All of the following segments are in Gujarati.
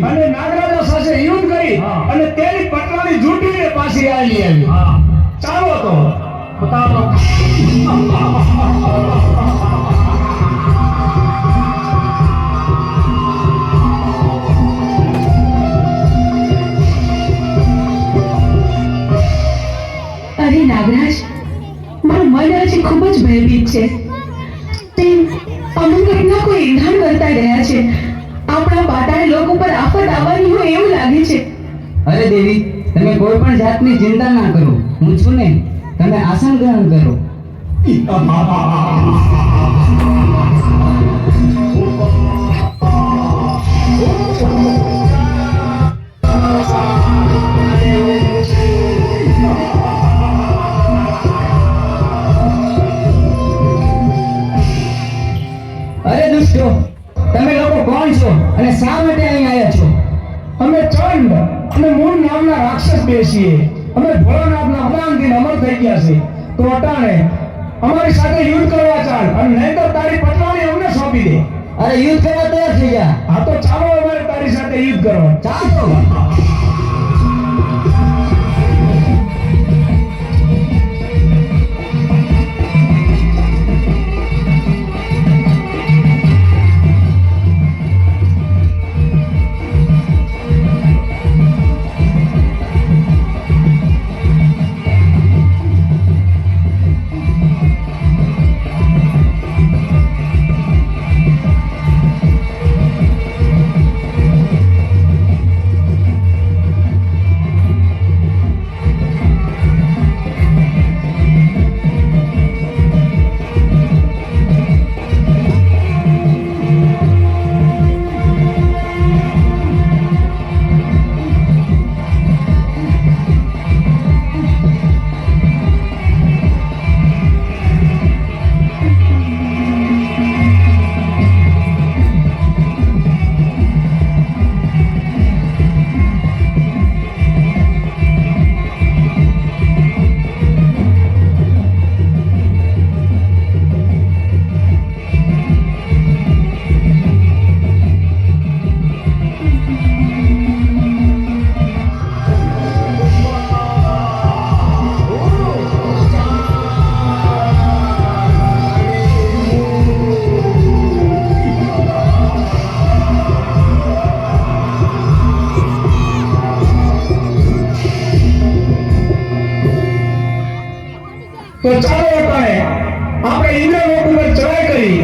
અને નાગરાજા સાથે યુદ્ધ કરી અને તેની પટરાણી જૂટીને પાછી આવી ચાલો તો બતાવો. અરે નાગરાજ, મારું મન આજે ખૂબ જ ભયભીત છે. તે અમુક ઘટના કોઈ ઈંધણ કરતા રહ્યા છે. આપણા પાતાળ લોક ઉપર આફત આવવાની હોય એવું લાગે છે. અરે દેવી, તમે કોઈ પણ જાતની ચિંતા ના કરો. હું છું ને, તમે આસન ગ્રહણ કરો. અરે દુષ્ટો, તમે લોકો કોણ છો અને શા માટે અહીં આવ્યા છો? અમે ચંડ અને મૂળ નામના રાક્ષસ બેસીએ. અમે ભોળાનાથના વરદાનથી અમર થઈ ગયા છે. તો અટાણે અમારી સાથે યુદ્ધ કરવા ચાલ, અને નહીંતર તારી પટરાણી અમને સોંપી દે. અરે યુદ્ધ કરવા તૈયાર થઈ ગયા. હા તો ચાલો અમારે તારી સાથે યુદ્ધ કરવા. ચાલો. તો ચાલો અટાણે આપણે ઇન્દ્રલોક ઉપર ચડાઈ કરી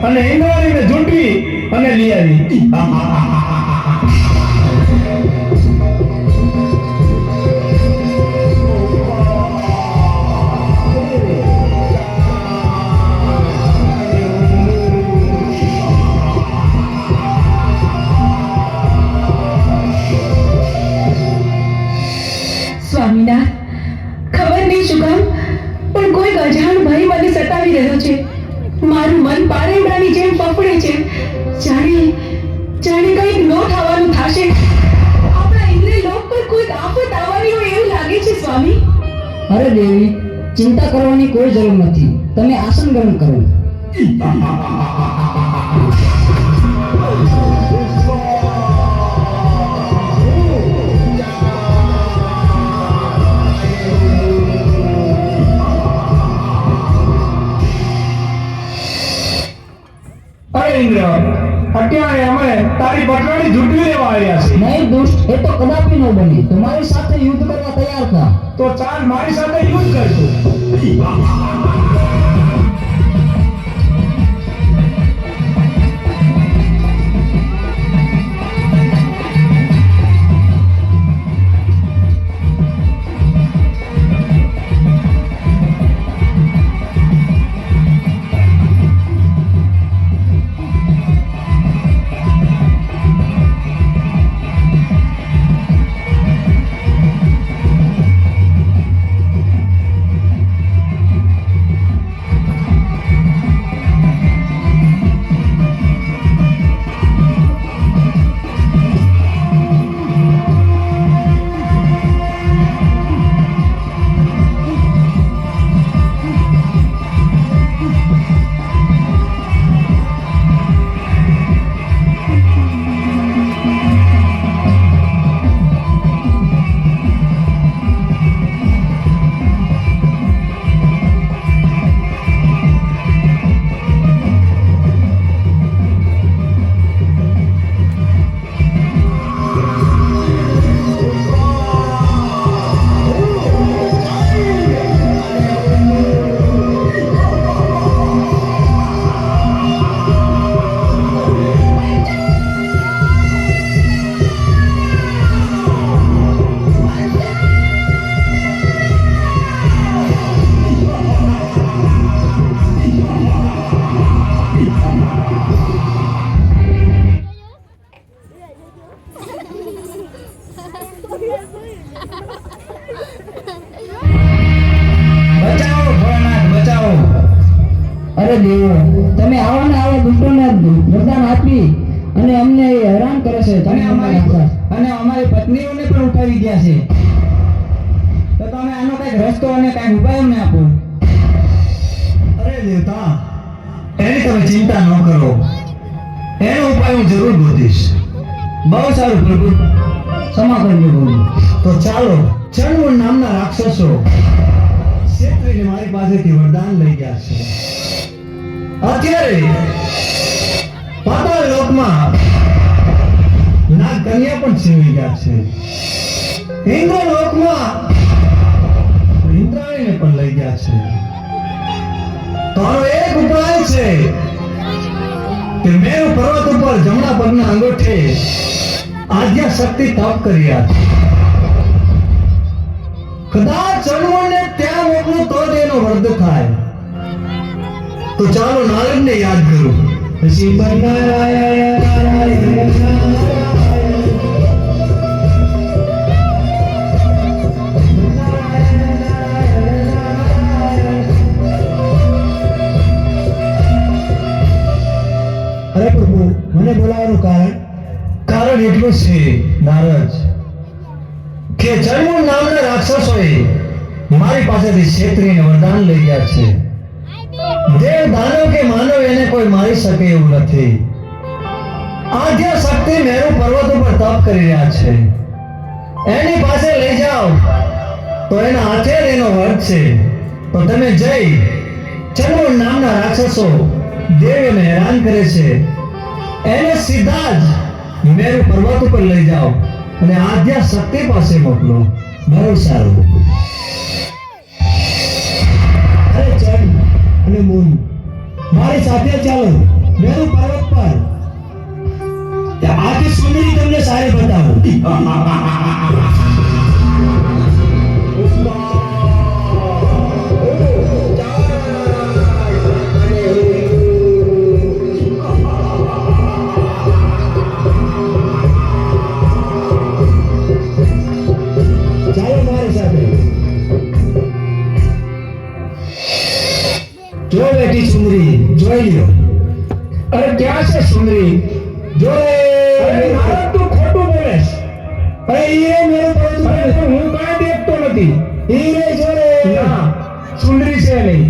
અને ઇન્દ્રાણીને ઝૂંટવી અને લઈ આવી. સ્વામીનાથ, ખબર નહીં શું કામ પણ કોઈ અજાણ ભય મને સતાવી રહ્યો છે. મારું મન પારેવડાની જેમ ફફડે છે. જાણે કંઈક નો થવાનું થશે. આપણા ઇન્દ્રિય લોક પર કોઈ આફત આવવાની હોય એવું લાગે છે સ્વામી. અરે દેવી, ચિંતા કરવાની કોઈ જરૂર નથી. તમે આસન ગ્રહણ કરો. અરે ઇન્દ્ર, અત્યારે અમે તારી પટરાણી ઝૂંટવી લેવા આવ્યા છે. નહીં દુષ્ટ, એ તો કદાપી ન બને. તમારી સાથે યુદ્ધ કરવા તૈયાર થા. તો ચાલ મારી સાથે યુદ્ધ કરજો. બચાવો ભોળાનાથ, બચાવો. અરે દેવો, તમે આવા ને આવા દુષ્ટોને વરદાન આપી અને અમને હેરાન કરે છે. અને અમારી પત્નીઓને પણ ઉઠાવી ગયા છે. તો તમે આનો કઈક રસ્તો અને કઈક ઉપાય અમને આપો. અરે દેવતા, એની તમે ચિંતા ન કરો, એનો ઉપાય હું જરૂર ગોતીશ. બહુ સારું પ્રભુ, ક્ષમા કરજો પ્રભુ. તો ચાલો, ચણમૂળ નામના રાક્ષસો ક્ષેત્રીને મારી પાસેથી વરદાન લઈ ગયા છે. અત્યારે પાતાળ લોકમાં નાગ કન્યા પણ સેવી ગયા છે. ઇન્દ્ર લોકમાં ઇન્દ્રાણીને પણ લઈ ગયા છે. તો આનો એક ઉપાય છે કે મેરુ પર્વત ઉપર જમણા પગના અંગૂઠે આદ્યા શક્તિ તપ કરી રહ્યા છે. કદાચ ચણવળને ત્યાં મોકલું તો જ એનો વર્ધ થાય. તો ચાલો નારદને યાદ કરું. શિવ અરે પ્રભુ, મને બોલાવવાનું કારણ એટલું છે નારદ કે ચણમૂળ નામના રાક્ષસોએ મારી પાસેથી ક્ષેત્રીને વરદાન લઈ ગયા છે. દેવ દાનવ કે માનવ એને કોઈ મારી શકે એવું નથી. આદ્યા શક્તિ મેરુ પર્વત ઉપર તપ કરી રહ્યા છે. એની પાસે લઈ જાઓ તો એના હાથે જ એનો વધ છે. તો તમે જઈ ચણમૂળ નામના રાક્ષસો દેવને હેરાન કરે છે એને સીધા જ મેરુ પર્વત ઉપર લઈ જાઓ અને આદ્યા શક્તિ પાસે મોકલો. બહુ સારું. અરે ચંદ અને મૂન, મારી સાથે ચાલો મેરુ પર્વત પર. આખી સુંદરી તમને સારી બતાવું. ચાલો મારી સાથે. જો બેટી સુંદરી, જોઈ લ્યો. અરે ક્યાં છે સુંદરી? જો રે. અરે નારદ, તું ખોટું બોલેસ. અરે ઈ મેરો પર્વત હું કાંઈ દેખતો નથી. ઈ રે, જો રે. ના, સુંદરી છે નહીં.